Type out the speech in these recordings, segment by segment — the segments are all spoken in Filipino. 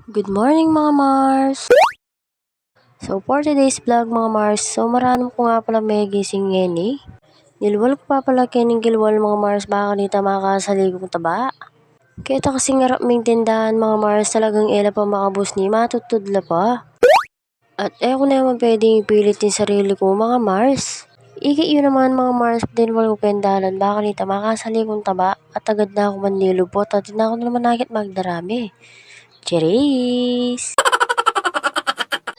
Good morning mga Mars! So for today's vlog mga Mars, maranong ko nga pala may gising ngayon eh. Nilwal ko pa pala kining gilwal mga Mars, baka nita makasaligong taba. Kita kasing harap ming tindahan mga Mars, talagang ela pa makabus ni matutudla pa. At ko na naman pwedeng ipilit yung sarili ko mga Mars. Iki yun naman mga Mars, dinwal ko kendalan, baka nita makasaligong taba. At agad na ako manlilubot at na ako naman nakit magdarami. Cheers!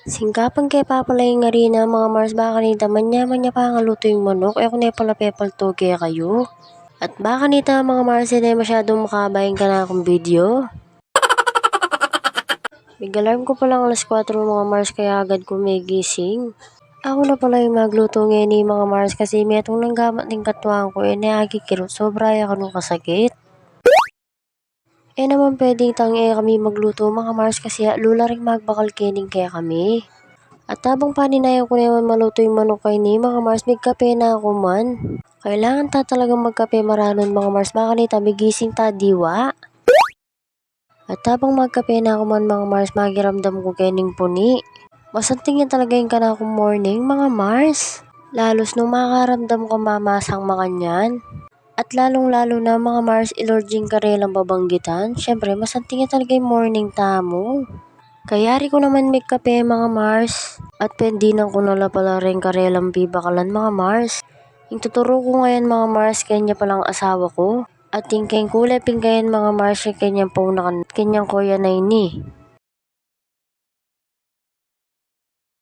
Singkapan kay papalay nga rin na mga Mars, baka nita manya pa nga luto yung manok, kung na pala pepal to kaya kayo. At baka nita mga Mars, hindi masyadong makabayin ka na akong video. Big-alarm ko palang alas 4 mga Mars, kaya agad ko may gising. Ako na pala yung magluto ngayon ni mga Mars, kasi may itong nanggamat ng katuwang ko, naagi kirot, sobra ya kanong kasakit. Naman pwedeng kami magluto mga Mars, kasi lula rin magbakal kining kaya kami. At habang paninayan ko naman maluto yung manok kay ni mga Mars, may kape na ako man. Kailangan ta talagang magkape maranon mga Mars, baka nita bigising ta diwa. At habang magkape na ako man mga Mars, magiramdam ko kining puni. Masantingin talaga yung kana akong morning mga Mars. Lalos nung makaramdam ko mamasang makanyan. At lalong-lalo na mga Mars, ilorging karelang babanggitan. Syempre, masantingin talaga yung morning tamo. Kayari ko naman may kape mga Mars. At pendinan ko nala pala rin karelang bibakalan mga Mars. Yung tuturo ko ngayon mga Mars, kanya palang asawa ko. At yung kayong kulay pingkayan mga Mars, kanyang paunakan, kanyang kuya na ini.